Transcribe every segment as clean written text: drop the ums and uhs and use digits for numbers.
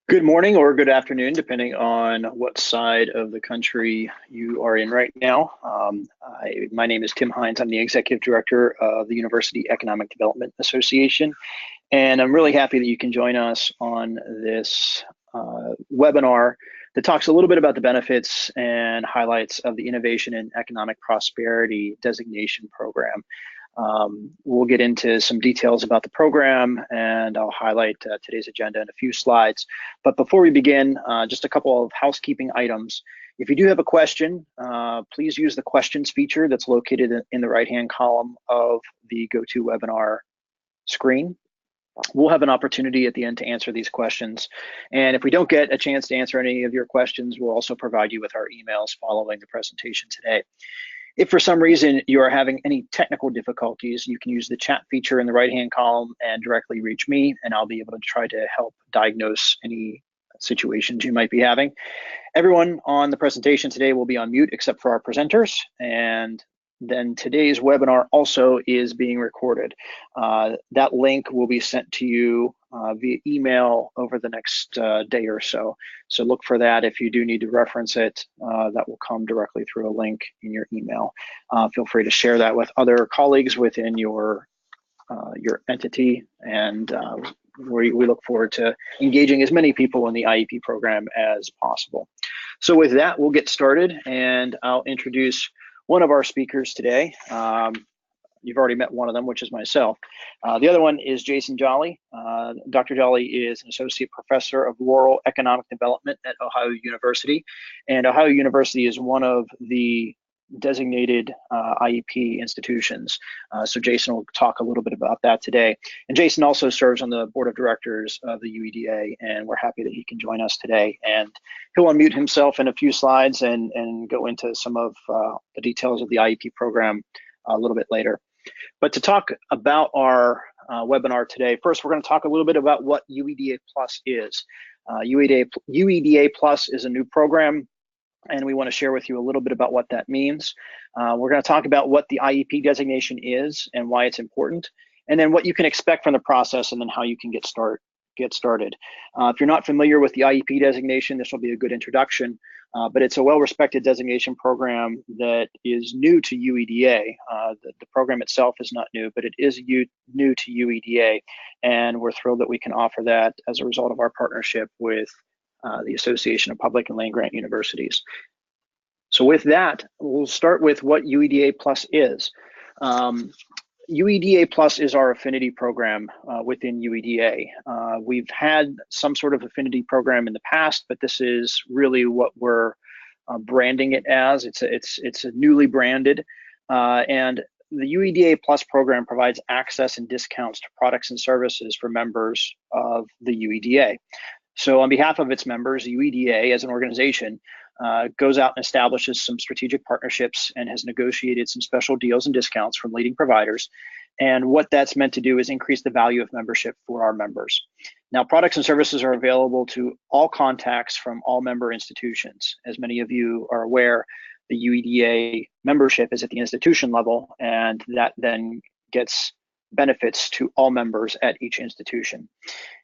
Good morning or good afternoon, depending on what side of the country you are in right now. My name is Tim Hines. I'm the Executive Director of the University Economic Development Association, and I'm really happy that you can join us on this webinar that talks a little bit about the benefits and highlights of the Innovation and Economic Prosperity Designation Program. We'll get into some details about the program, and I'll highlight today's agenda in a few slides. But before we begin, just a couple of housekeeping items. If you do have a question, please use the questions feature that's located in the right-hand column of the GoToWebinar screen. We'll have an opportunity at the end to answer these questions. And if we don't get a chance to answer any of your questions, we'll also provide you with our emails following the presentation today. If for some reason you are having any technical difficulties, you can use the chat feature in the right-hand column and directly reach me, and I'll be able to try to help diagnose any situations you might be having. Everyone on the presentation today will be on mute except for our presenters, and then today's webinar also is being recorded. That link will be sent to you via email over the next day or so. So look for that. If you do need to reference it, that will come directly through a link in your email. Feel free to share that with other colleagues within your entity, and we look forward to engaging as many people in the IEP program as possible. So with that, we'll get started, and I'll introduce one of our speakers today. You've already met one of them, which is myself. The other one is Jason Jolly. Dr. Jolly is an associate professor of rural economic development at Ohio University. And Ohio University is one of the designated IEP institutions. So Jason will talk a little bit about that today. And Jason also serves on the board of directors of the UEDA, and we're happy that he can join us today. And he'll unmute himself in a few slides and go into some of the details of the IEP program a little bit later. But to talk about our webinar today, first we're going to talk a little bit about what UEDA Plus is. UEDA Plus is a new program, and we want to share with you a little bit about what that means. We're going to talk about what the IEP designation is and why it's important, and then what you can expect from the process, and then how you can get started. If you're not familiar with the IEP designation, this will be a good introduction, but it's a well-respected designation program that is new to UEDA. The program itself is not new, but it is new to UEDA, and we're thrilled that we can offer that as a result of our partnership with the Association of Public and Land-Grant Universities. So with that, we'll start with what UEDA Plus is. UEDA Plus is our affinity program within UEDA. We've had some sort of affinity program in the past, but this is really what we're branding it as. It's a newly branded, and the UEDA Plus program provides access and discounts to products and services for members of the UEDA. So on behalf of its members, UEDA as an organization goes out and establishes some strategic partnerships and has negotiated some special deals and discounts from leading providers. And what that's meant to do is increase the value of membership for our members. Now, products and services are available to all contacts from all member institutions. As many of you are aware, the UEDA membership is at the institution level, and that then gets benefits to all members at each institution.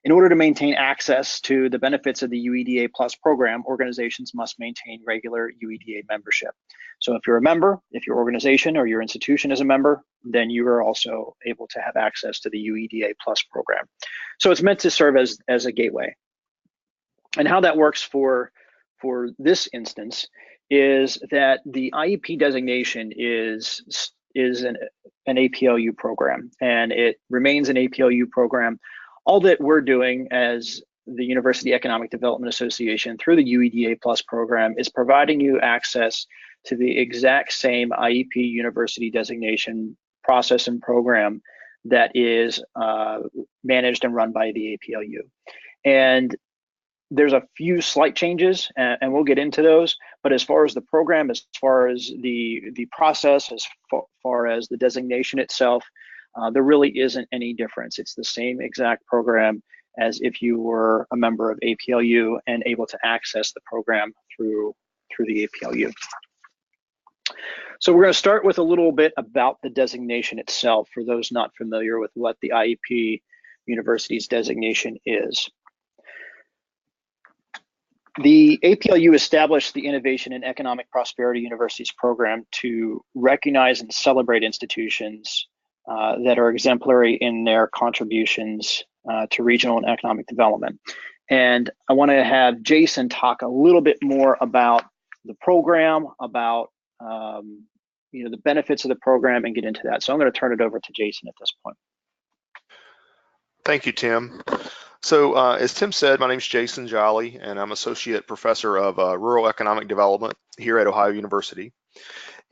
In order to maintain access to the benefits of the UEDA Plus program, organizations must maintain regular UEDA membership. So if you're a member, if your organization or your institution is a member, then you are also able to have access to the UEDA Plus program. So it's meant to serve as a gateway. And how that works for this instance is that the IEP designation is an APLU program, and it remains an APLU program. All that we're doing as the University Economic Development Association through the UEDA Plus program is providing you access to the exact same IEP university designation process and program that is managed and run by the APLU. And there's a few slight changes, and we'll get into those. But as far as the program, as far as the process, as far as the designation itself, there really isn't any difference. It's the same exact program as if you were a member of APLU and able to access the program through the APLU. So we're going to start with a little bit about the designation itself for those not familiar with what the IEP University's designation is. The APLU established the Innovation and Economic Prosperity Universities program to recognize and celebrate institutions that are exemplary in their contributions to regional and economic development. And I want to have Jason talk a little bit more about the program, about the benefits of the program, and get into that. So I'm going to turn it over to Jason at this point. Thank you, Tim. So as Tim said, my name is Jason Jolly, and I'm Associate Professor of Rural Economic Development here at Ohio University.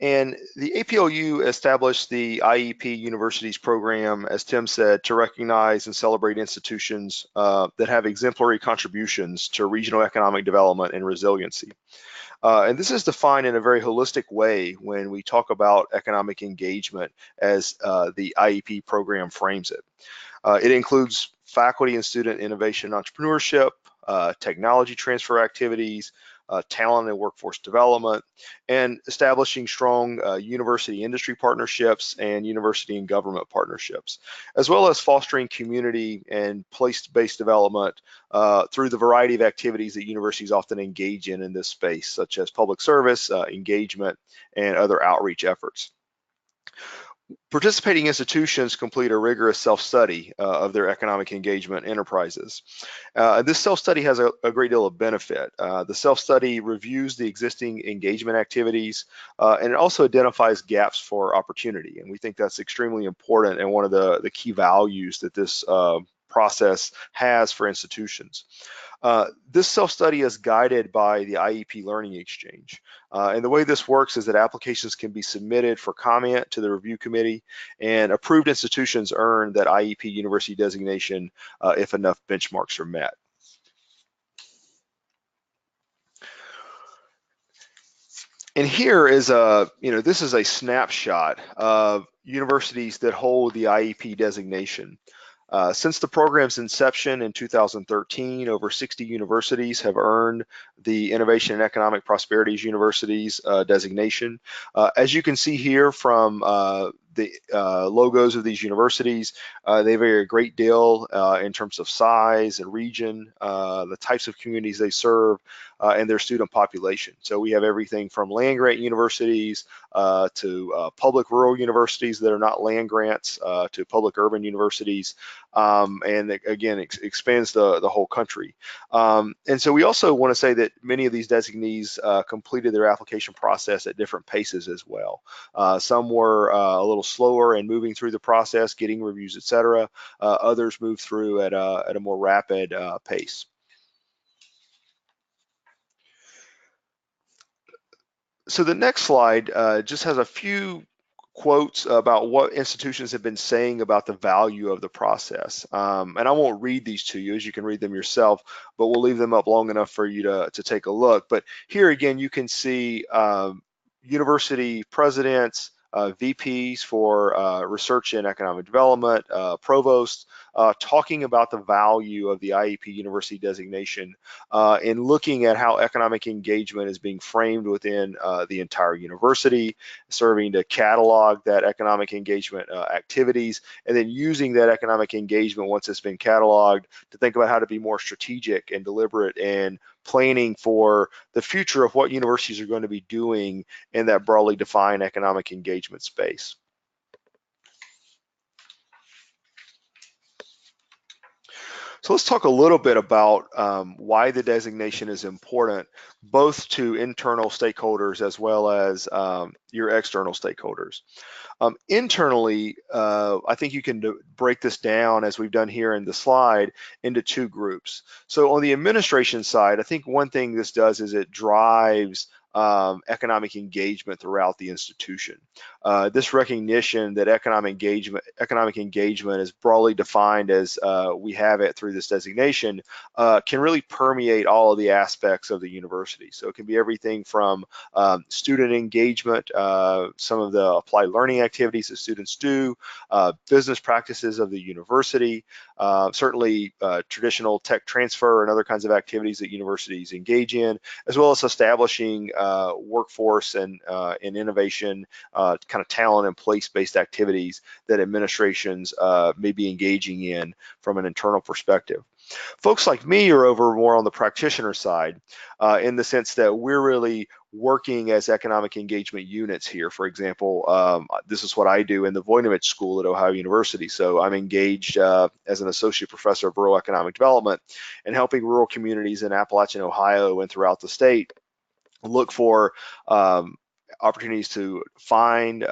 And the APLU established the IEP Universities program, as Tim said, to recognize and celebrate institutions that have exemplary contributions to regional economic development and resiliency. And this is defined in a very holistic way when we talk about economic engagement as the IEP program frames it. It includes faculty and student innovation and entrepreneurship, technology transfer activities, talent and workforce development, and establishing strong university industry partnerships and university and government partnerships, as well as fostering community and place-based development through the variety of activities that universities often engage in this space, such as public service, engagement, and other outreach efforts. Participating institutions complete a rigorous self-study of their economic engagement enterprises. This self-study has a great deal of benefit. The self-study reviews the existing engagement activities and it also identifies gaps for opportunity. And we think that's extremely important and one of the key values that this process has for institutions. This self-study is guided by the IEP Learning Exchange. And the way this works is that applications can be submitted for comment to the review committee, and approved institutions earn that IEP University designation if enough benchmarks are met. And here is this is a snapshot of universities that hold the IEP designation. Since the program's inception in 2013, over 60 universities have earned the Innovation and Economic Prosperities Universities designation. As you can see here from the logos of these universities, they vary a great deal in terms of size and region, the types of communities they serve, and their student population. So we have everything from land-grant universities to public rural universities that are not land grants, to public urban universities, and again, expands the whole country. And so we also want to say that many of these designees completed their application process at different paces as well. Some were a little slower in moving through the process, getting reviews, etc. Others moved through at a more rapid pace. So the next slide just has a few quotes about what institutions have been saying about the value of the process. And I won't read these to you, as you can read them yourself, but we'll leave them up long enough for you to take a look. But here again, you can see university presidents, VPs for research and economic development, provosts, talking about the value of the IEP University designation and looking at how economic engagement is being framed within the entire university, serving to catalog that economic engagement activities, and then using that economic engagement once it's been cataloged to think about how to be more strategic and deliberate and planning for the future of what universities are going to be doing in that broadly defined economic engagement space. So let's talk a little bit about why the designation is important, both to internal stakeholders as well as your external stakeholders. Internally, I think you can break this down, as we've done here in the slide, into two groups. So on the administration side, I think one thing this does is it drives economic engagement throughout the institution. This recognition that economic engagement is broadly defined as we have it through this designation can really permeate all of the aspects of the university. So it can be everything from student engagement, some of the applied learning activities that students do, business practices of the university, certainly traditional tech transfer and other kinds of activities that universities engage in, as well as establishing workforce and innovation kind of talent and place-based activities that administrations may be engaging in from an internal perspective. Folks like me are over more on the practitioner side, in the sense that we're really working as economic engagement units here. For example, this is what I do in the Voinovich School at Ohio University. So I'm engaged as an associate professor of rural economic development and helping rural communities in Appalachian Ohio and throughout the state look for opportunities to find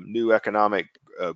new economic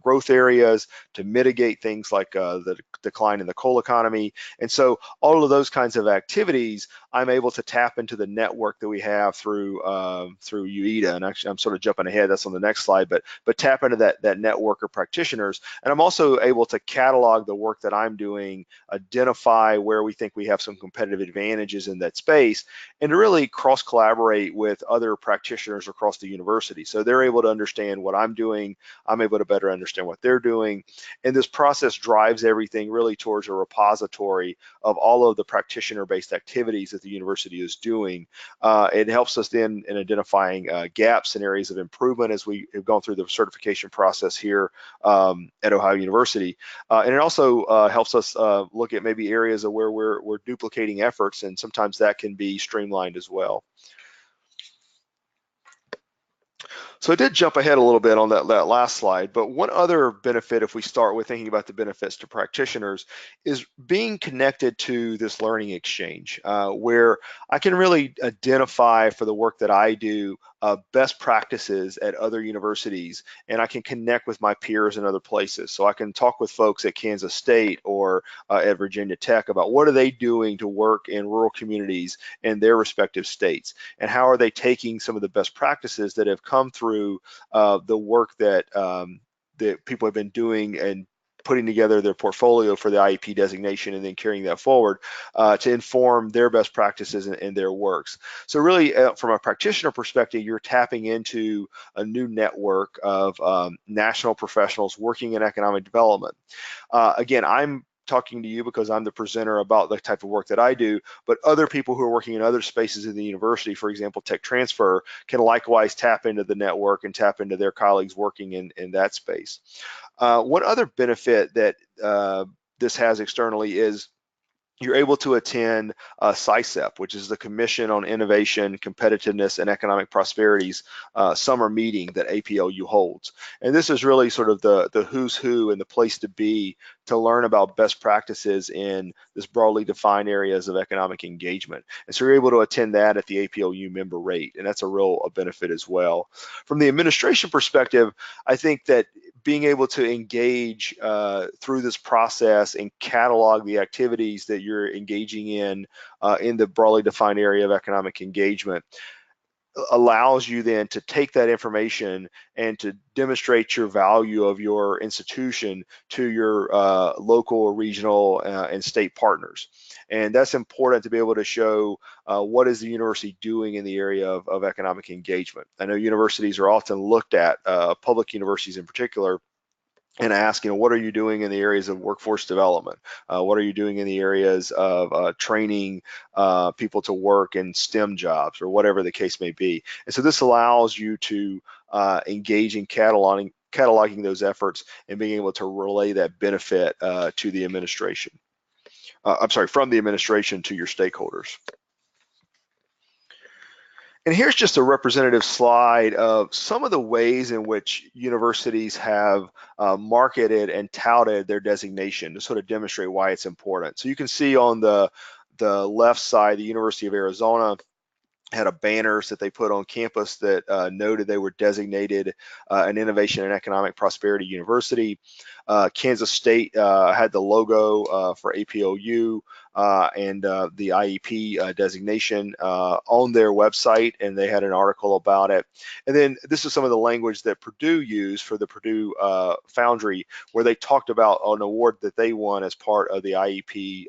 growth areas, to mitigate things like the decline in the coal economy. And so all of those kinds of activities, I'm able to tap into the network that we have through UEDA. And actually, I'm sort of jumping ahead, that's on the next slide, but tap into that network of practitioners. And I'm also able to catalog the work that I'm doing, identify where we think we have some competitive advantages in that space, and to really cross-collaborate with other practitioners across the university. So they're able to understand what I'm doing, I'm able to better understand what they're doing, and this process drives everything really towards a repository of all of the practitioner-based activities that the university is doing. It helps us then in identifying gaps and areas of improvement as we have gone through the certification process here at Ohio University. And it also helps us look at maybe areas of where we're duplicating efforts, and sometimes that can be streamlined as well. So I did jump ahead a little bit on that last slide, but one other benefit, if we start with thinking about the benefits to practitioners, is being connected to this learning exchange, where I can really identify for the work that I do best practices at other universities, and I can connect with my peers in other places. So I can talk with folks at Kansas State or at Virginia Tech about what are they doing to work in rural communities in their respective states, and how are they taking some of the best practices that have come through the work that that people have been doing and putting together their portfolio for the IEP designation, and then carrying that forward to inform their best practices and their works. So really, from a practitioner perspective, you're tapping into a new network of national professionals working in economic development. Again, I'm talking to you because I'm the presenter about the type of work that I do, but other people who are working in other spaces in the university, for example, tech transfer, can likewise tap into the network and tap into their colleagues working in that space. One other benefit that this has externally is you're able to attend CICEP, which is the Commission on Innovation, Competitiveness, and Economic Prosperity's summer meeting that APLU holds. And this is really sort of the who's who and the place to be to learn about best practices in this broadly defined areas of economic engagement. And so you're able to attend that at the APLU member rate, and that's a real benefit as well. From the administration perspective, I think that being able to engage through this process and catalog the activities that you're engaging in the broadly defined area of economic engagement allows you then to take that information and to demonstrate your value of your institution to your local, regional, and state partners. And that's important to be able to show what is the university doing in the area of economic engagement. I know universities are often looked at, public universities in particular, and ask, what are you doing in the areas of workforce development? What are you doing in the areas of training people to work in STEM jobs, or whatever the case may be? And so this allows you to engage in cataloging those efforts and being able to relay that benefit to the administration. From the administration to your stakeholders. And here's just a representative slide of some of the ways in which universities have marketed and touted their designation to sort of demonstrate why it's important. So you can see on the left side, the University of Arizona had a banners that they put on campus that noted they were designated an Innovation and Economic Prosperity University. Kansas State had the logo for APLU and the IEP designation on their website, and they had an article about it. And then this is some of the language that Purdue used for the Purdue Foundry, where they talked about an award that they won as part of the IEP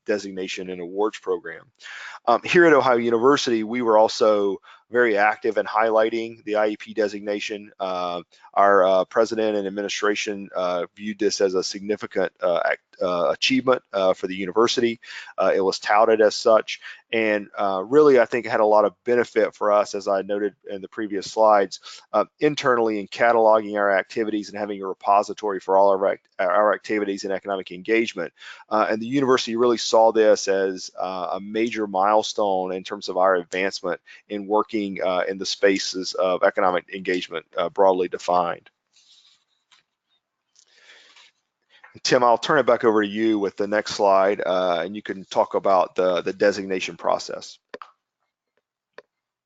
designation and awards program. Here at Ohio University, we were also very active in highlighting the IEP designation. Our president and administration viewed this as a significant achievement for the university. It was touted as such, And really, I think it had a lot of benefit for us, as I noted in the previous slides, internally in cataloging our activities and having a repository for all of our activities in economic engagement. And the university really saw this as a major milestone in terms of our advancement in working in the spaces of economic engagement broadly defined. Tim, I'll turn it back over to you with the next slide, and you can talk about the designation process.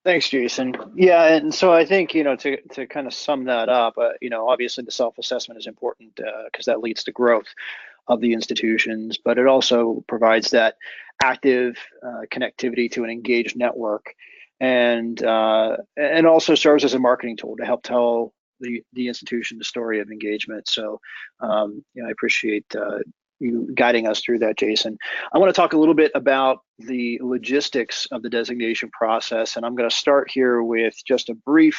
Thanks, Jason. Yeah, and so I think, to kind of sum that up, obviously the self-assessment is important because that leads to growth of the institutions, but it also provides that active connectivity to an engaged network, and also serves as a marketing tool to help tell the institution the story of engagement. So I appreciate you guiding us through that, Jason. I want to talk a little bit about the logistics of the designation process, and I'm going to start here with just a brief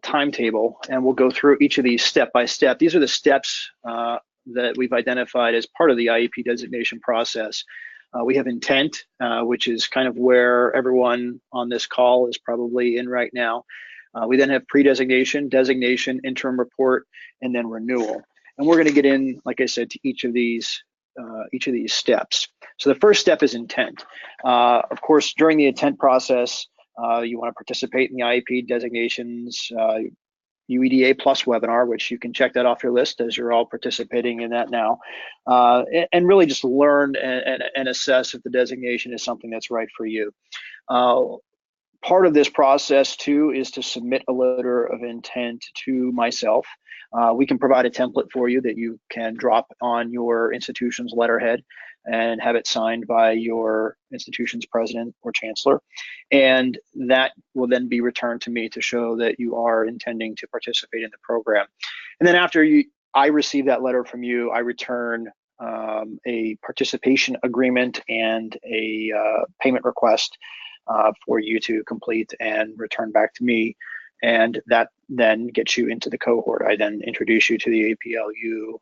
timetable, and we'll go through each of these step by step. These are the steps that we've identified as part of the IEP designation process. We have intent, which is kind of where everyone on this call is probably in right now. We then have pre-designation, designation, interim report, and then renewal. And we're going to get in, like I said, to each of these steps. So the first step is intent. Of course, during the intent process, you want to participate in the IEP designations UEDA Plus webinar, which you can check that off your list as you're all participating in that now, and really just learn and assess if the designation is something that's right for you. Part of this process too is to submit a letter of intent to myself. We can provide a template for you that you can drop on your institution's letterhead and have it signed by your institution's president or chancellor. And that will then be returned to me to show that you are intending to participate in the program. And then after I receive that letter from you, I return a participation agreement and a payment request for you to complete and return back to me. And that then gets you into the cohort. I then introduce you to the APLU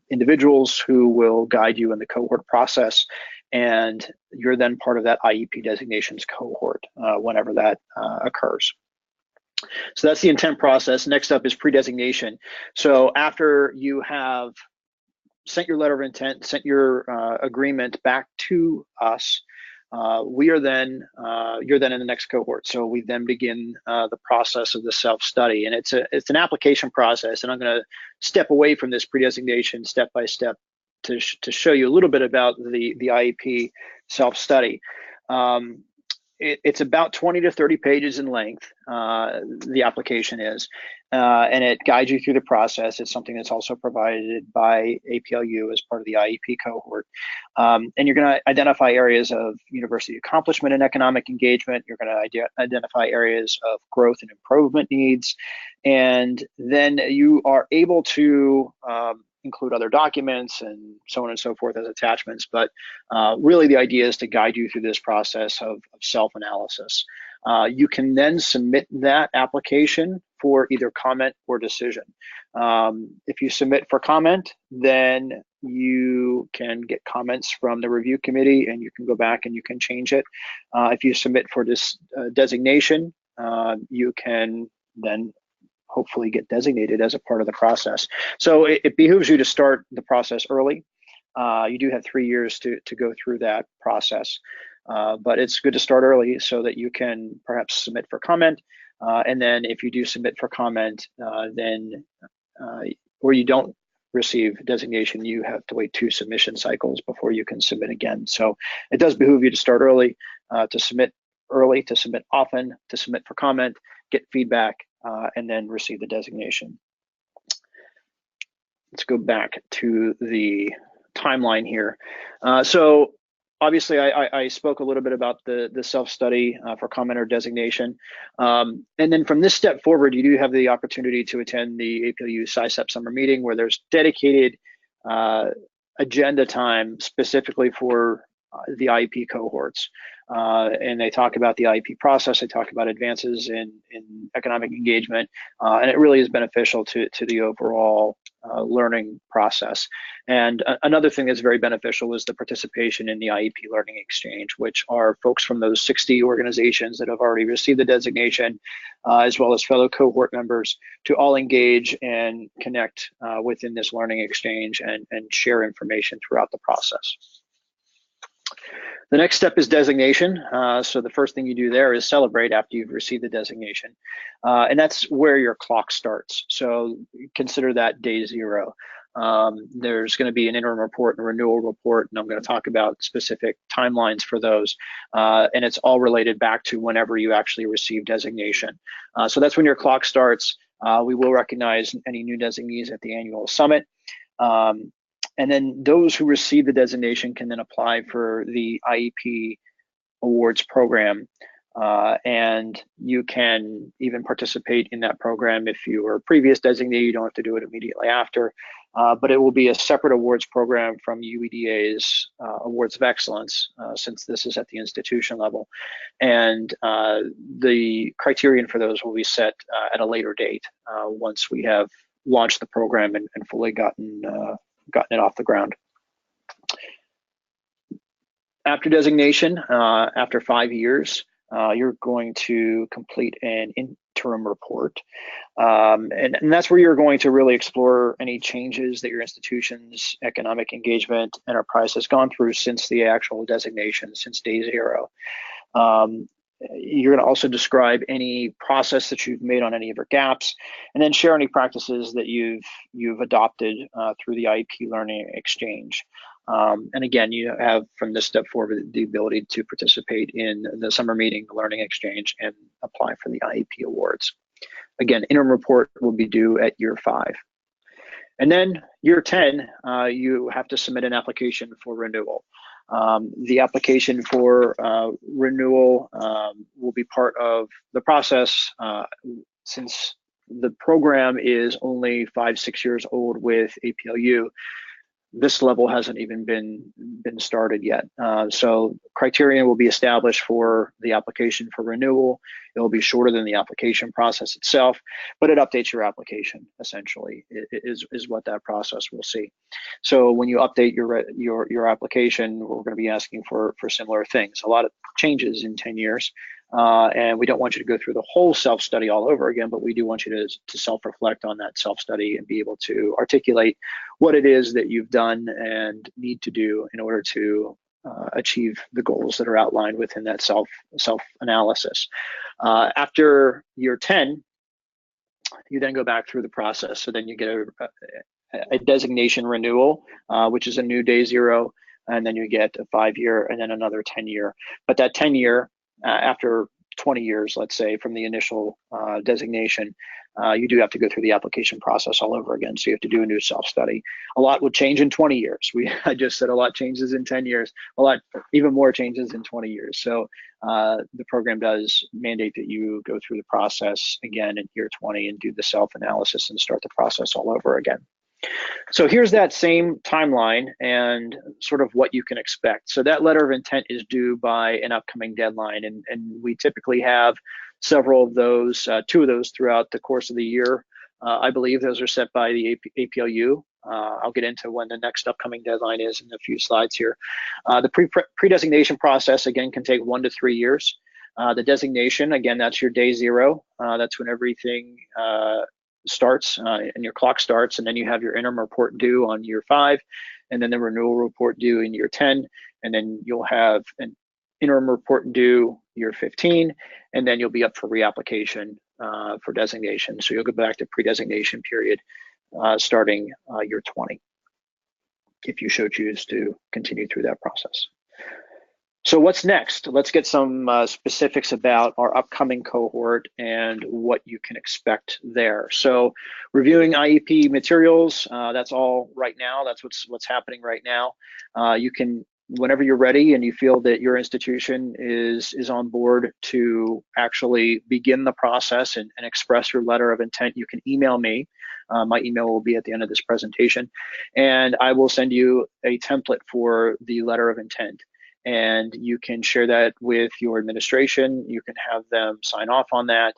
individuals who will guide you in the cohort process, and you're then part of that IEP designations cohort whenever that occurs. So that's the intent process. Next up is pre-designation. So after you have sent your letter of intent, sent your agreement back to us, you're then in the next cohort. So we then begin the process of the self-study, and it's an application process. And I'm going to step away from this pre-designation step by step to show you a little bit about the IEP self-study. It's about 20 to 30 pages in length, the application is, and it guides you through the process. It's something that's also provided by APLU as part of the IEP cohort. And you're going to identify areas of university accomplishment and economic engagement. You're going to identify areas of growth and improvement needs. And then you are able to include other documents and so on and so forth as attachments, but really the idea is to guide you through this process of self-analysis. You can then submit that application for either comment or decision. If you submit for comment, then you can get comments from the review committee and you can go back and you can change it. If you submit for this designation, you can then hopefully get designated as a part of the process. So it behooves you to start the process early. You do have 3 years to go through that process, but it's good to start early so that you can perhaps submit for comment. And then if you do submit for comment, or you don't receive designation, you have to wait 2 submission cycles before you can submit again. So it does behoove you to start early, to submit early, to submit often, to submit for comment, get feedback, and then receive the designation. Let's go back to the timeline here. So obviously I spoke a little bit about the self-study for comment or designation. And then from this step forward, you do have the opportunity to attend the APLU SciSep summer meeting, where there's dedicated agenda time specifically for the IEP cohorts. And they talk about the IEP process, they talk about advances in economic engagement, and it really is beneficial to the overall learning process. And another thing that's very beneficial is the participation in the IEP Learning Exchange, which are folks from those 60 organizations that have already received the designation, as well as fellow cohort members, to all engage and connect within this learning exchange and share information throughout the process. The next step is designation. So the first thing you do there is celebrate after you've received the designation. And that's where your clock starts. So consider that day zero. There's going to be an interim report and a renewal report, and I'm going to talk about specific timelines for those. And it's all related back to whenever you actually receive designation. So that's when your clock starts. We will recognize any new designees at the annual summit. And then those who receive the designation can then apply for the IEP awards program. And you can even participate in that program if you were a previous designee. You don't have to do it immediately after, but it will be a separate awards program from UEDA's Awards of Excellence, since this is at the institution level. And the criterion for those will be set at a later date once we have launched the program and fully gotten it off the ground. After designation, after 5 years, you're going to complete an interim report. And that's where you're going to really explore any changes that your institution's economic engagement enterprise has gone through since the actual designation, since day zero. You're going to also describe any process that you've made on any of your gaps, and then share any practices that you've adopted through the IEP Learning Exchange. And again, you have from this step forward the ability to participate in the summer meeting, the Learning Exchange, and apply for the IEP awards. Again, interim report will be due at year 5. And then year 10, you have to submit an application for renewal. The application for renewal will be part of the process since the program is only 5-6 years old with APLU. This level hasn't even been started yet. So criterion will be established for the application for renewal. It will be shorter than the application process itself, but it updates your application, essentially, is what that process will see. So when you update your application, we're going to be asking for similar things. A lot of changes in 10 years. And we don't want you to go through the whole self-study all over again, but we do want you to self-reflect on that self-study and be able to articulate what it is that you've done and need to do in order to achieve the goals that are outlined within that self-analysis. After year 10, you then go back through the process. So then you get a designation renewal, which is a new day zero, and then you get a 5-year and then another 10-year. But that 10-year, after 20 years, let's say, from the initial designation, you do have to go through the application process all over again. So you have to do a new self-study. A lot would change in 20 years. I just said a lot changes in 10 years, even more changes in 20 years. So the program does mandate that you go through the process again in year 20 and do the self-analysis and start the process all over again. So here's that same timeline and sort of what you can expect. So that letter of intent is due by an upcoming deadline, and we typically have several of those, 2 of those throughout the course of the year. I believe those are set by the APLU. I'll get into when the next upcoming deadline is in a few slides here. The pre-designation process, again, can take 1 to 3 years. The designation, again, that's your day zero. That's when everything starts and your clock starts, and then you have your interim report due on year 5, and then the renewal report due in year 10, and then you'll have an interim report due year 15, and then you'll be up for reapplication for designation. So you'll go back to pre-designation period starting year 20, if you so choose to continue through that process. So what's next? Let's get some specifics about our upcoming cohort and what you can expect there. So reviewing IEP materials, that's all right now. That's what's happening right now. You can, whenever you're ready and you feel that your institution is on board to actually begin the process and express your letter of intent, you can email me. My email will be at the end of this presentation, and I will send you a template for the letter of intent. And you can share that with your administration. You can have them sign off on that.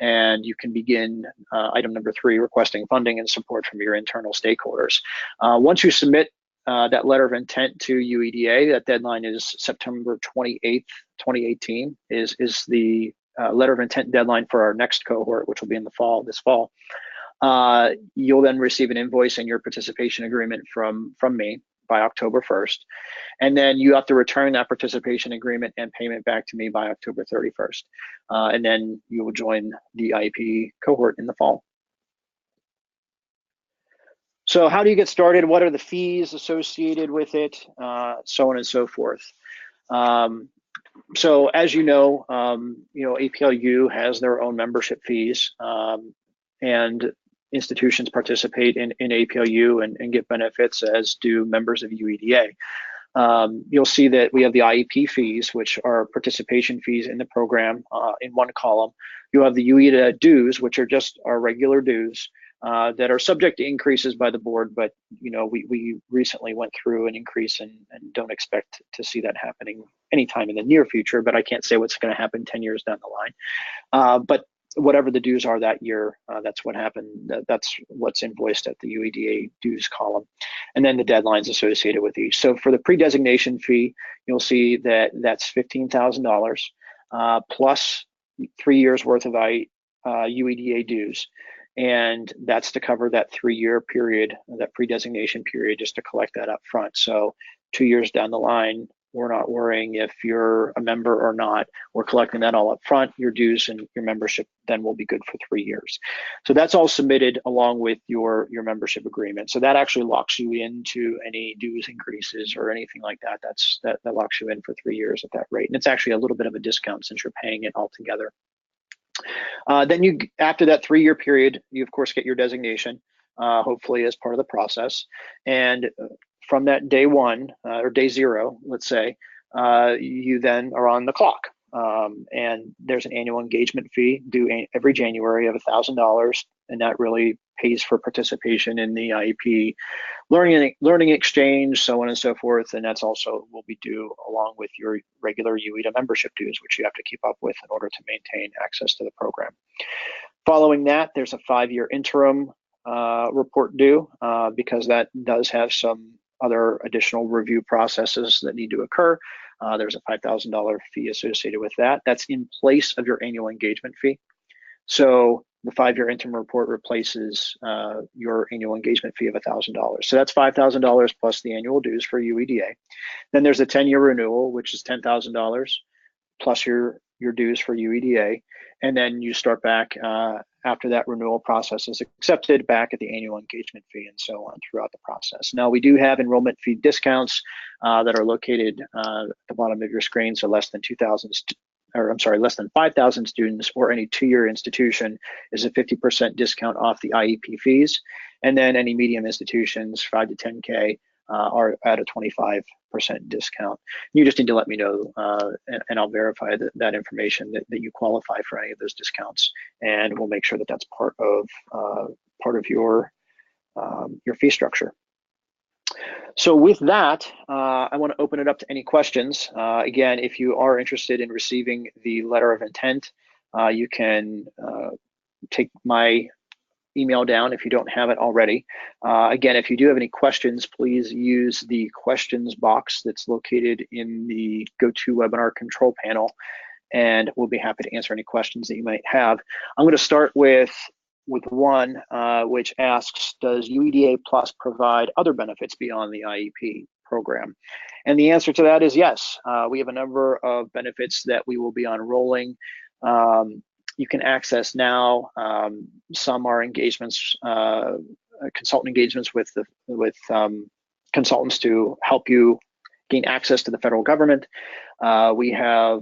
and you can begin item number 3, requesting funding and support from your internal stakeholders. Once you submit that letter of intent to UEDA, that deadline is September 28th, 2018, is the letter of intent deadline for our next cohort, which will be in the fall, this fall. You'll then receive an invoice and your participation agreement from me by October 1st. And then you have to return that participation agreement and payment back to me by October 31st. And then you will join the IEP cohort in the fall. So how do you get started? What are the fees associated with it? So on and so forth. So as you know, APLU has their own membership fees, and institutions participate in APLU and get benefits, as do members of UEDA. You'll see that we have the IEP fees, which are participation fees in the program, in one column. You have the UEDA dues, which are just our regular dues, that are subject to increases by the board, but we recently went through an increase and don't expect to see that happening anytime in the near future, but I can't say what's going to happen 10 years down the line. But whatever the dues are that year, that's what happened. That's what's invoiced at the UEDA dues column. And then the deadlines associated with each. So for the pre-designation fee, you'll see that that's $15,000 plus 3 years worth of UEDA dues. And that's to cover that 3-year period, that pre-designation period, just to collect that up front. So 2 years down the line, we're not worrying if you're a member or not. We're collecting that all up front. Your dues and your membership then will be good for 3 years. So that's all submitted along with your membership agreement. So that actually locks you into any dues increases or anything like that. That locks you in for 3 years at that rate. And it's actually a little bit of a discount since you're paying it all together. Then after that 3-year period, you of course get your designation, hopefully as part of the process. And from that day 1 or day 0, let's say, you then are on the clock. And there's an annual engagement fee due every January of $1,000, and that really pays for participation in the IEP learning exchange, so on and so forth. And that's also will be due along with your regular UEDA membership dues, which you have to keep up with in order to maintain access to the program. Following that, there's a 5-year interim report due, because that does have some other additional review processes that need to occur. There's a $5,000 fee associated with that. That's in place of your annual engagement fee. So the 5-year interim report replaces your annual engagement fee of $1,000. So that's $5,000 plus the annual dues for UEDA. Then there's a 10-year renewal, which is $10,000 plus your dues for UEDA. And then you start back after that renewal process is accepted back at the annual engagement fee, and so on throughout the process. Now we do have enrollment fee discounts that are located at the bottom of your screen. So less than 5,000 students or any 2-year institution is a 50% discount off the IEP fees. And then any medium institutions, 5 to 10K, are at a 25% discount. You just need to let me know, and I'll verify that information that you qualify for any of those discounts, and we'll make sure that that's part of your fee structure. So with that, I want to open it up to any questions. Again, if you are interested in receiving the letter of intent, you can take my email down if you don't have it already. Again, if you do have any questions, please use the questions box that's located in the GoToWebinar control panel, and we'll be happy to answer any questions that you might have. I'm going to start with one which asks, does UEDA Plus provide other benefits beyond the IEP program? And the answer to that is yes. We have a number of benefits that we will be unrolling. You can access now. Some are engagements, consultant engagements with consultants to help you gain access to the federal government. We have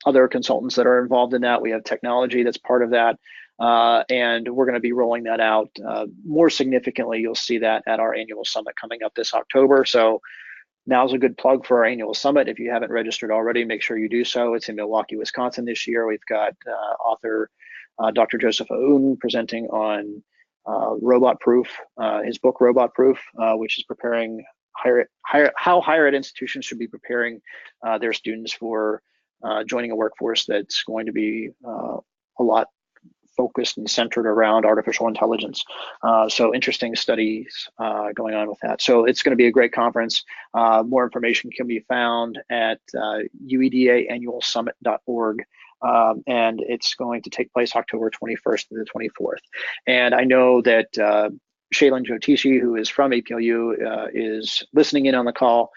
other consultants that are involved in that. We have technology that's part of that. And we're going to be rolling that out more significantly. You'll see that at our annual summit coming up this October. So now's a good plug for our annual summit. If you haven't registered already, make sure you do so. It's in Milwaukee, Wisconsin this year. We've got author Dr. Joseph Aoun presenting on Robot Proof, his book Robot Proof, which is preparing how higher ed institutions should be preparing their students for joining a workforce that's going to be a lot focused and centered around artificial intelligence. So interesting studies going on with that. So it's going to be a great conference. More information can be found at uedaannualsummit.org. And it's going to take place October 21st to the 24th. And I know that Shaylin Jyotishi, who is from APLU, is listening in on the call.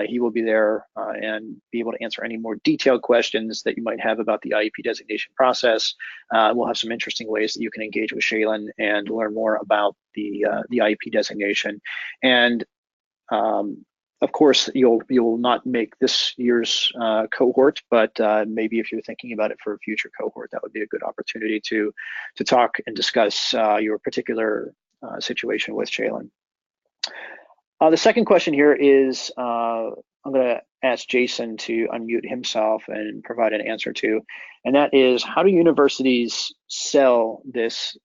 He will be there and be able to answer any more detailed questions that you might have about the IEP designation process. We'll have some interesting ways that you can engage with Shaylin and learn more about the IEP designation. And of course, you'll not make this year's cohort, but maybe if you're thinking about it for a future cohort, that would be a good opportunity to talk and discuss your particular situation with Shaylin. The second question here is, I'm going to ask Jason to unmute himself and provide an answer to, and that is, how do universities sell this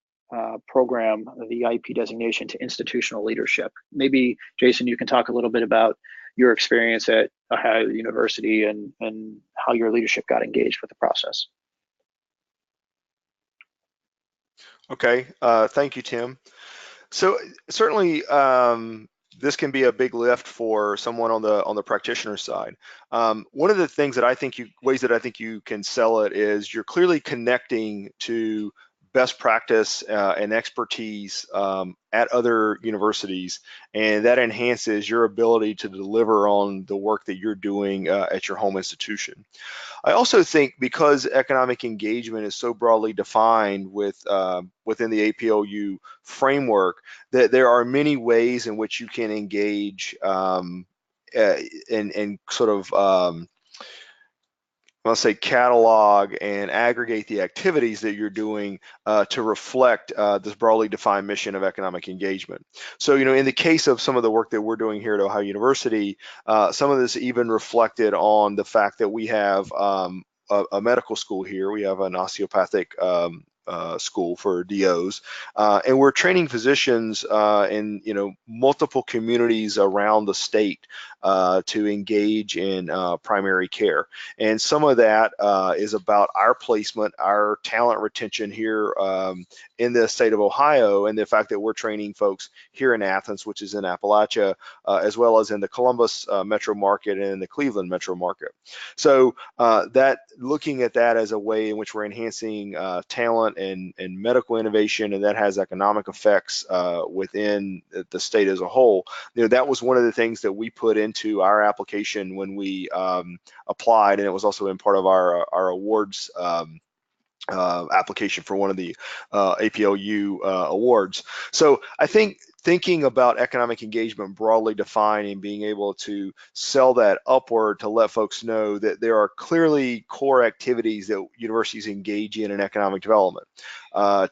program, the IEP designation, to institutional leadership? Maybe, Jason, you can talk a little bit about your experience at Ohio University and how your leadership got engaged with the process. Okay, thank you, Tim. So certainly, this can be a big lift for someone on the practitioner side. One of the things that ways that I think you can sell it is you're clearly connecting to best practice and expertise at other universities, and that enhances your ability to deliver on the work that you're doing at your home institution. I also think because economic engagement is so broadly defined within the APLU framework, that there are many ways in which you can engage and sort of let's say catalog and aggregate the activities that you're doing to reflect this broadly defined mission of economic engagement. So, in the case of some of the work that we're doing here at Ohio University, some of this even reflected on the fact that we have a medical school here. We have an osteopathic school for DOs, and we're training physicians in multiple communities around the state to engage in primary care. And some of that is about our placement, our talent retention here in the state of Ohio, and the fact that we're training folks here in Athens, which is in Appalachia, as well as in the Columbus metro market and in the Cleveland metro market. So that looking at that as a way in which we're enhancing talent and medical innovation, and that has economic effects within the state as a whole. That was one of the things that we put into our application when we applied, and it was also in part of our awards application for one of the APLU awards. So I think thinking about economic engagement broadly defined and being able to sell that upward to let folks know that there are clearly core activities that universities engage in economic development.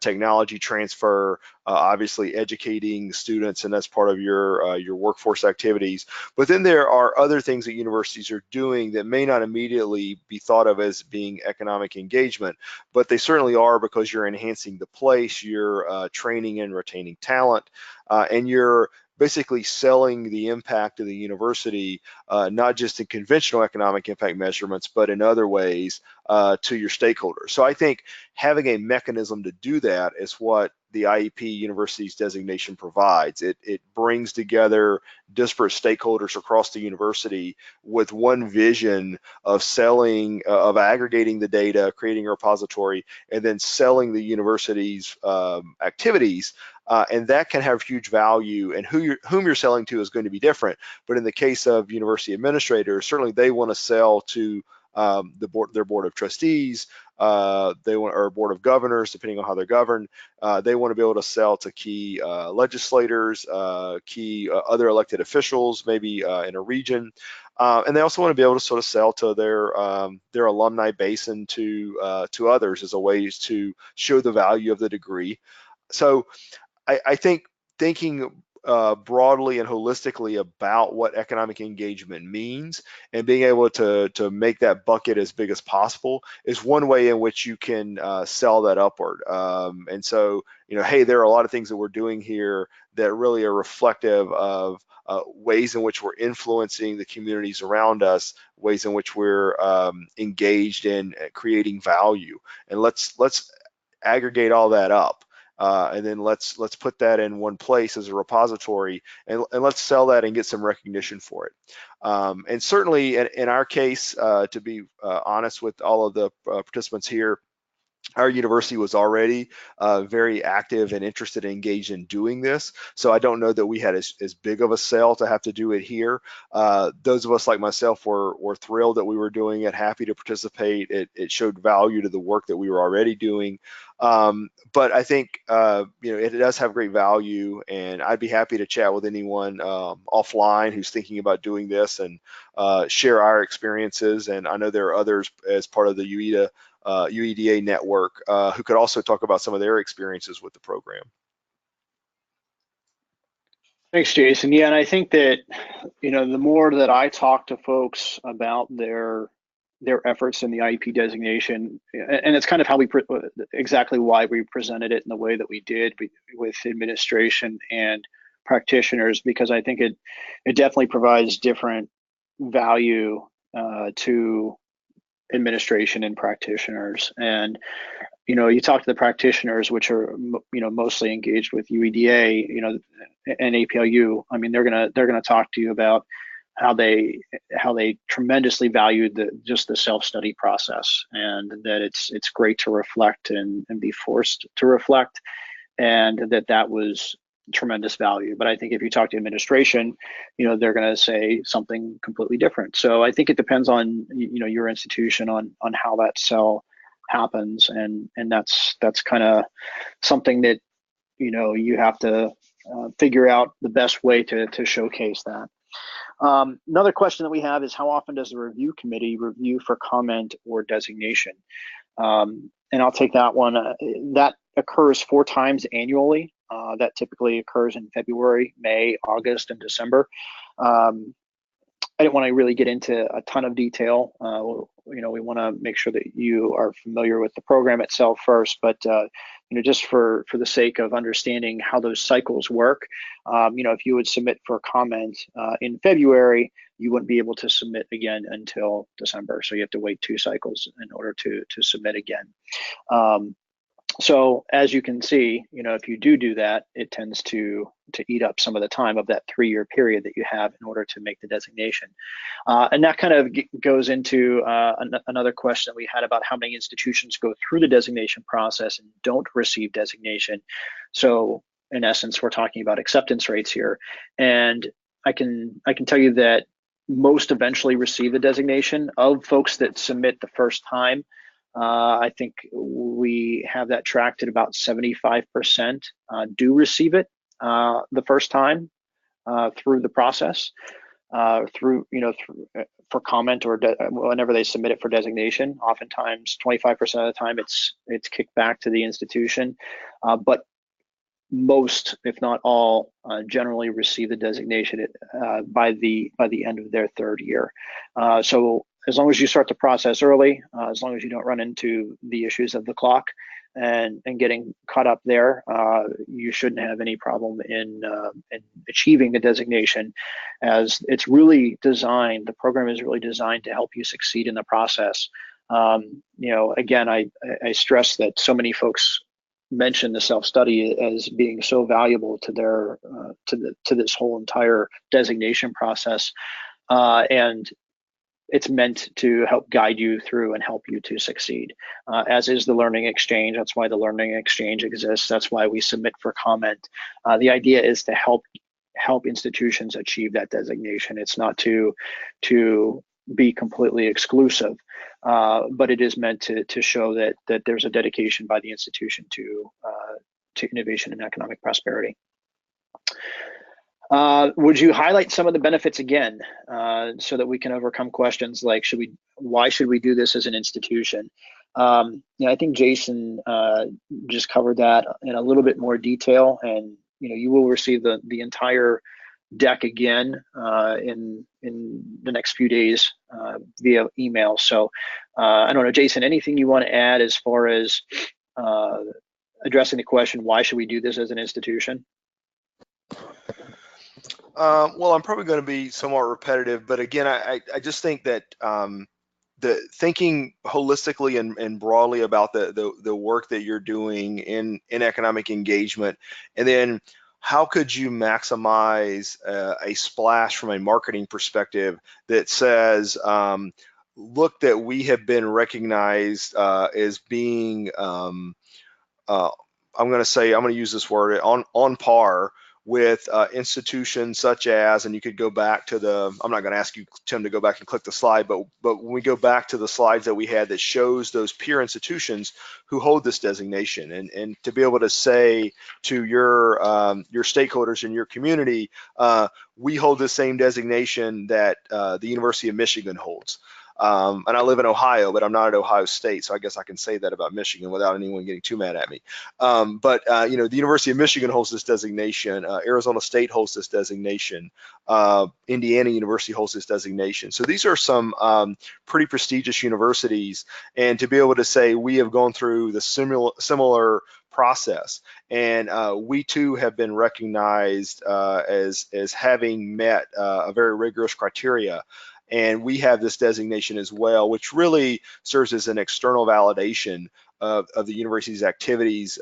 Technology transfer, obviously educating students, and that's part of your workforce activities. But then there are other things that universities are doing that may not immediately be thought of as being economic engagement, but they certainly are, because you're enhancing the place, you're training and retaining talent, and you're basically selling the impact of the university, not just in conventional economic impact measurements, but in other ways to your stakeholders. So I think having a mechanism to do that is what the IEP University's designation provides. It brings together disparate stakeholders across the university with one vision of selling, of aggregating the data, creating a repository, and then selling the university's activities. And that can have huge value, and whom you're selling to is going to be different. But in the case of university administrators, certainly they want to sell to their board of trustees, or board of governors, depending on how they're governed. They want to be able to sell to key legislators, key other elected officials, maybe in a region. And they also want to be able to sort of sell to their alumni base and to others as a way to show the value of the degree. So I think thinking broadly and holistically about what economic engagement means and being able to make that bucket as big as possible is one way in which you can sell that upward. And so, hey, there are a lot of things that we're doing here that really are reflective of ways in which we're influencing the communities around us, ways in which we're engaged in creating value. And let's aggregate all that up. And then let's put that in one place as a repository, and let's sell that and get some recognition for it. And certainly in our case, to be honest with all of the participants here, our university was already very active and interested and engaged in doing this. So I don't know that we had as big of a sell to have to do it here. Those of us like myself were thrilled that we were doing it, happy to participate. It showed value to the work that we were already doing. But I think it does have great value, and I'd be happy to chat with anyone offline who's thinking about doing this and share our experiences. And I know there are others as part of the UEDA network who could also talk about some of their experiences with the program. Thanks, Jason. Yeah, and I think that the more that I talk to folks about their efforts in the IEP designation, and it's kind of how exactly why we presented it in the way that we did with administration and practitioners, because I think it definitely provides different value to administration and practitioners. And you talk to the practitioners, which are mostly engaged with UEDA, and APLU. I mean, they're gonna talk to you about how they tremendously valued just the self-study process, and that it's great to reflect and be forced to reflect, and that was tremendous value. But I think if you talk to administration, they're going to say something completely different. So I think it depends on your institution on how that sell happens, and that's kind of something that you have to figure out the best way to showcase that. Another question that we have is, how often does the review committee review for comment or designation? And I'll take that one. That occurs 4 times annually. That typically occurs in February, May, August, and December. I didn't want to really get into a ton of detail. We want to make sure that you are familiar with the program itself first, but just for the sake of understanding how those cycles work, if you would submit for comment in February, you wouldn't be able to submit again until December. So you have to wait 2 cycles in order to submit again. So as you can see, if you do that, it tends to eat up some of the time of that 3-year period that you have in order to make the designation. And that kind of goes into another question that we had about how many institutions go through the designation process and don't receive designation. So in essence, we're talking about acceptance rates here. And I can tell you that most eventually receive the designation. Of folks that submit the first time, I think we have that tracked at about 75% do receive it the first time through the process, through for comment or whenever they submit it for designation. Oftentimes, 25% of the time, it's kicked back to the institution, but most, if not all, generally receive the designation by the end of their 3rd year. So as long as you start the process early, as long as you don't run into the issues of the clock and getting caught up there, you shouldn't have any problem in achieving the designation, as it's really designed, the program is really designed to help you succeed in the process. Again, I stress that so many folks mention the self-study as being so valuable to their to this whole entire designation process, and it's meant to help guide you through and help you to succeed, as is the learning exchange. That's why the learning exchange exists. That's why we submit for comment. The idea is to help institutions achieve that designation. It's not to be completely exclusive, but it is meant to show that there's a dedication by the institution to innovation and economic prosperity. Would you highlight some of the benefits again, so that we can overcome questions like, why should we do this as an institution? I think Jason just covered that in a little bit more detail, and you will receive the entire deck again in the next few days via email. So I don't know, Jason, anything you want to add as far as addressing the question, why should we do this as an institution? Well, I'm probably going to be somewhat repetitive, but again, I just think that thinking holistically and broadly about the work that you're doing in economic engagement, and then how could you maximize a splash from a marketing perspective that says, look, that we have been recognized as being, I'm going to use this word, on par with institutions such as, and you could go back to I'm not going to ask you, Tim, to go back and click the slide, but when we go back to the slides that we had that shows those peer institutions who hold this designation, and to be able to say to your stakeholders in your community, we hold the same designation that the University of Michigan holds. And I live in Ohio, but I'm not at Ohio State, so I guess I can say that about Michigan without anyone getting too mad at me. You know, the University of Michigan holds this designation, Arizona State holds this designation, Indiana University holds this designation. So these are some pretty prestigious universities, and to be able to say we have gone through the similar process, and we too have been recognized as having met a very rigorous criteria. And we have this designation as well, which really serves as an external validation of the university's activities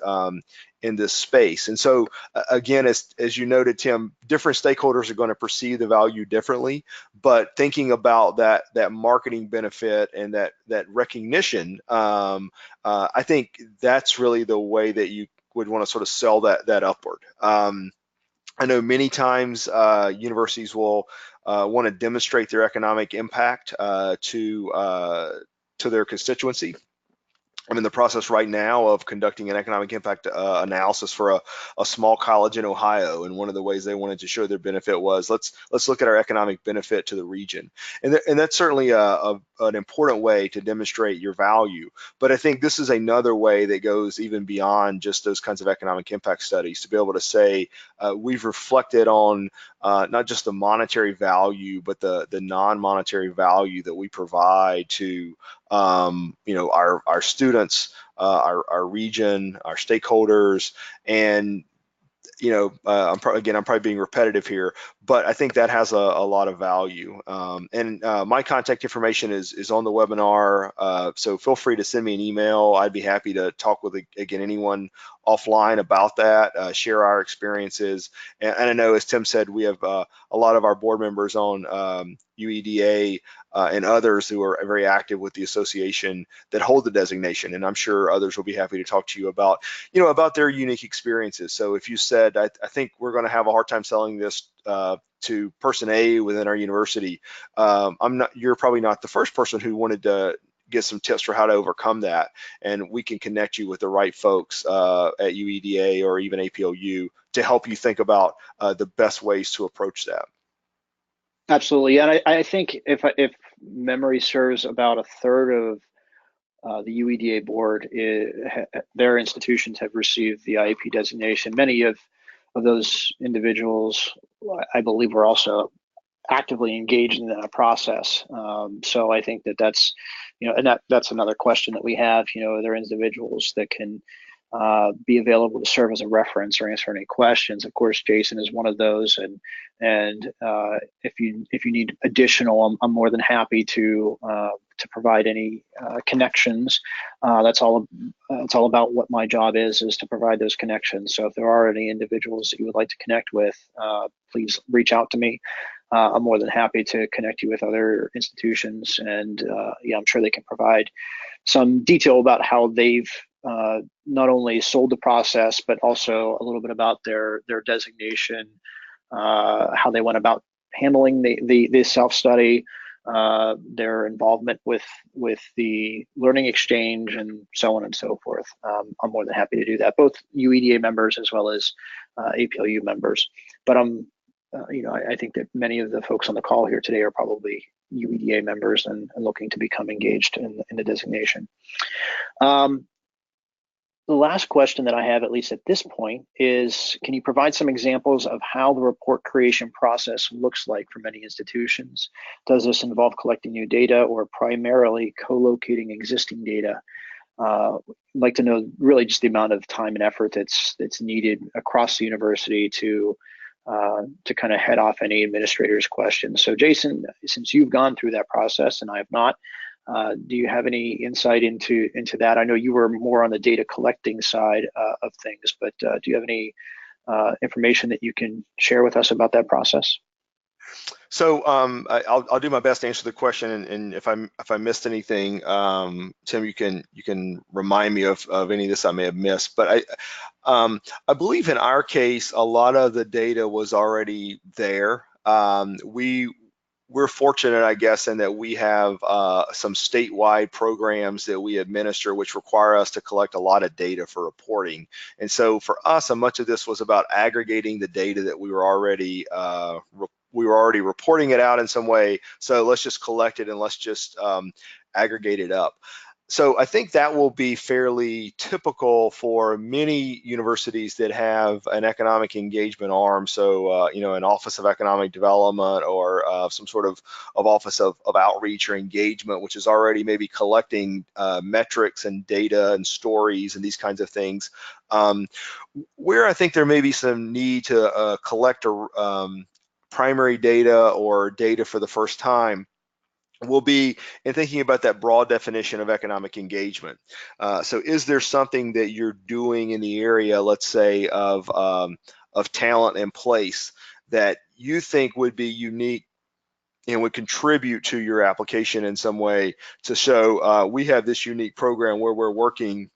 in this space. And so, again, as you noted, Tim, different stakeholders are going to perceive the value differently, but thinking about that marketing benefit and that recognition, I think that's really the way that you would want to sort of sell that upward. I know many times universities will want to demonstrate their economic impact to their constituency. I'm in the process right now of conducting an economic impact analysis for a small college in Ohio, and one of the ways they wanted to show their benefit was let's look at our economic benefit to the region, and that's certainly an important way to demonstrate your value. But I think this is another way that goes even beyond just those kinds of economic impact studies, to be able to say we've reflected on not just the monetary value, but the non-monetary value that we provide to you know, our students, our region, our stakeholders, and you know, I'm probably being repetitive here, but I think that has a lot of value. My contact information is on the webinar, so feel free to send me an email. I'd be happy to talk with, again, anyone offline about that, share our experiences. And I know, as Tim said, we have a lot of our board members on UEDA and others who are very active with the association that hold the designation, and I'm sure others will be happy to talk to you about, you know, about their unique experiences. So if you said, I think we're going to have a hard time selling this to person A within our university, you're probably not the first person who wanted to get some tips for how to overcome that, and we can connect you with the right folks at UEDA or even APLU to help you think about the best ways to approach that. Absolutely, and I think if memory serves, about a third of the UEDA board, their institutions have received the IEP designation. Many of those individuals, I believe, were also actively engaged in that process. So I think that's, you know, and that's another question that we have. You know, are there individuals that can be available to serve as a reference or answer any questions? Of course, Jason is one of those, and if you need additional, I'm more than happy to provide any connections. That's all about what my job is to provide those connections. So if there are any individuals that you would like to connect with, please reach out to me. I'm more than happy to connect you with other institutions, and yeah, I'm sure they can provide some detail about how they've not only sold the process, but also a little bit about their designation, how they went about handling the self-study, their involvement with the learning exchange, and so on and so forth. I'm more than happy to do that, both UEDA members as well as APLU members. But you know, I think that many of the folks on the call here today are probably UEDA members and looking to become engaged in the designation. The last question that I have, at least at this point, is can you provide some examples of how the report creation process looks like for many institutions? Does this involve collecting new data or primarily co-locating existing data? I'd like to know really just the amount of time and effort that's needed across the university to kind of head off any administrator's questions. So Jason, since you've gone through that process and I have not, Do you have any insight into that? I know you were more on the data collecting side of things, but do you have any information that you can share with us about that process? So I'll do my best to answer the question, and if I missed anything, Tim, you can remind me of any of this I may have missed. But I believe in our case, a lot of the data was already there. We're fortunate, I guess, in that we have some statewide programs that we administer, which require us to collect a lot of data for reporting. And so for us, much of this was about aggregating the data that we were already reporting it out in some way. So let's just collect it and let's just aggregate it up. So I think that will be fairly typical for many universities that have an economic engagement arm. So, an Office of Economic Development or some sort of Office of Outreach or Engagement, which is already maybe collecting metrics and data and stories and these kinds of things. Where I think there may be some need to collect primary data or data for the first time will be in thinking about that broad definition of economic engagement. So is there something that you're doing in the area, let's say, of talent and place that you think would be unique and would contribute to your application in some way to show we have this unique program where we're working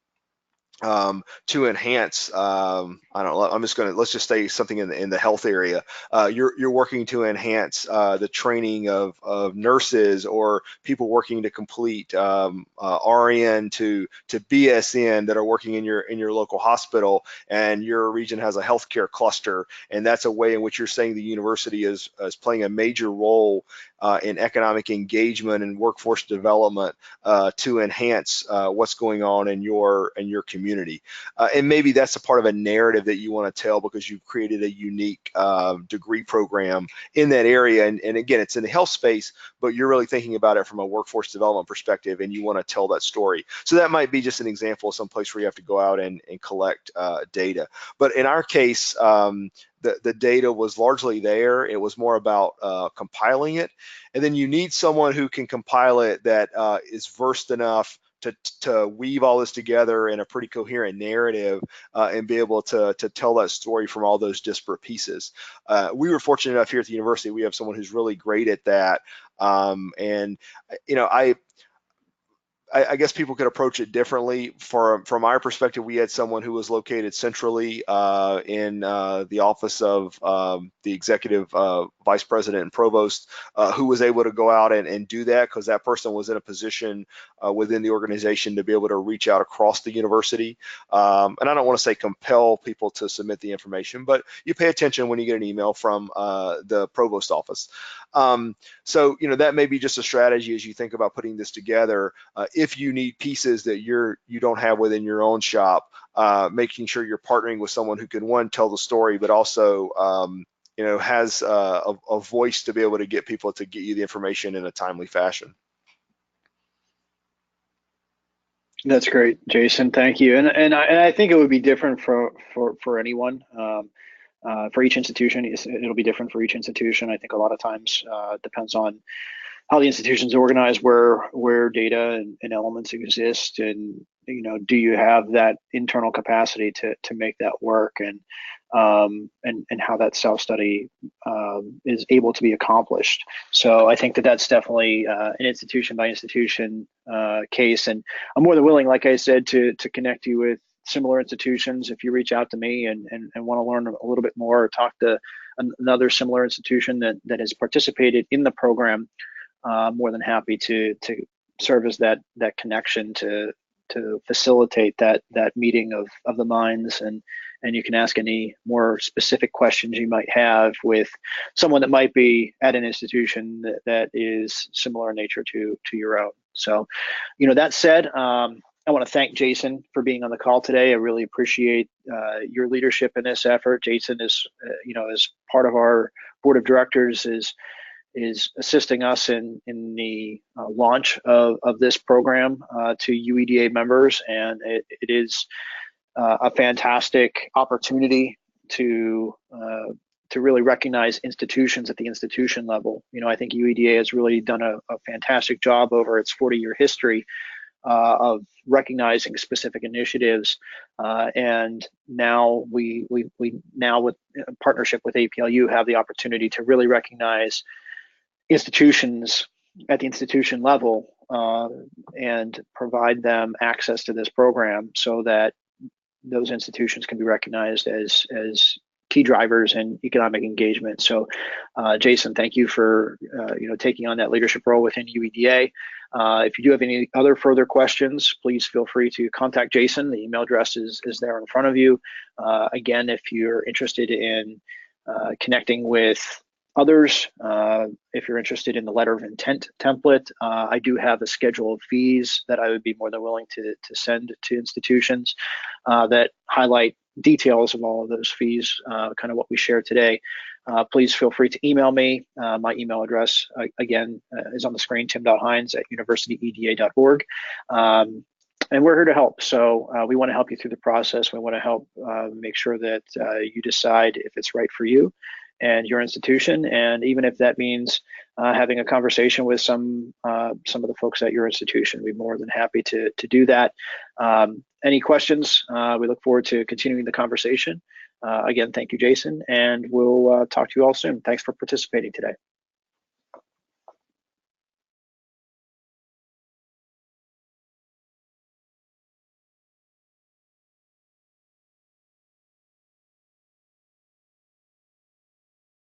to enhance, I don't know, let's just say something in the health area. You're working to enhance the training of nurses or people working to complete RN to BSN that are working in your local hospital, and your region has a healthcare cluster, and that's a way in which you're saying the university is playing a major role in economic engagement and workforce development to enhance what's going on in your community. And maybe that's a part of a narrative that you want to tell because you've created a unique degree program in that area. And again, it's in the health space, but you're really thinking about it from a workforce development perspective, and you want to tell that story. So that might be just an example of some place where you have to go out and collect data. But in our case, the data was largely there. It was more about compiling it. And then you need someone who can compile it that is versed enough to weave all this together in a pretty coherent narrative and be able to tell that story from all those disparate pieces. We were fortunate enough here at the university, we have someone who's really great at that. And, I guess people could approach it differently. From our perspective, we had someone who was located centrally in the office of the executive vice president and provost, who was able to go out and do that because that person was in a position within the organization to be able to reach out across the university. And I don't want to say compel people to submit the information, but you pay attention when you get an email from the provost office. So, that may be just a strategy as you think about putting this together. If you need pieces that you don't have within your own shop, making sure you're partnering with someone who can, one, tell the story, but also has a voice to be able to get people to get you the information in a timely fashion. That's great, Jason. Thank you. And I think it would be different for anyone. For each institution, it'll be different for each institution. I think a lot of times depends on how the institution's organized, where data and elements exist, and do you have that internal capacity to make that work, and how that self-study is able to be accomplished. So I think that's definitely an institution by institution case, and I'm more than willing, like I said, to connect you with similar institutions if you reach out to me and want to learn a little bit more or talk to another similar institution that has participated in the program. More than happy to serve as that connection to facilitate that meeting of the minds, and you can ask any more specific questions you might have with someone that might be at an institution that is similar in nature to your own. So, that said, I want to thank Jason for being on the call today. I really appreciate your leadership in this effort. Jason is, as part of our board of directors, is assisting us in the launch of this program to UEDA members, and it is a fantastic opportunity to to really recognize institutions at the institution level. I think UEDA has really done a fantastic job over its 40-year history of recognizing specific initiatives, and now we now, with partnership with APLU, have the opportunity to really recognize institutions at the institution level and provide them access to this program so that those institutions can be recognized as key drivers in economic engagement. So, Jason, thank you for taking on that leadership role within UEDA. If you do have any other further questions, please feel free to contact Jason. The email address is there in front of you. Again, if you're interested in connecting with others, if you're interested in the letter of intent template, I do have a schedule of fees that I would be more than willing to send to institutions that highlight details of all of those fees, kind of what we shared today. Please feel free to email me. My email address, again, is on the screen, tim.hines@universityeda.org. And we're here to help. So we want to help you through the process. We want to help make sure that you decide if it's right for you and your institution. And even if that means having a conversation with some of the folks at your institution, we'd be more than happy to do that. Any questions? We look forward to continuing the conversation. Again, thank you, Jason, and we'll talk to you all soon. Thanks for participating today.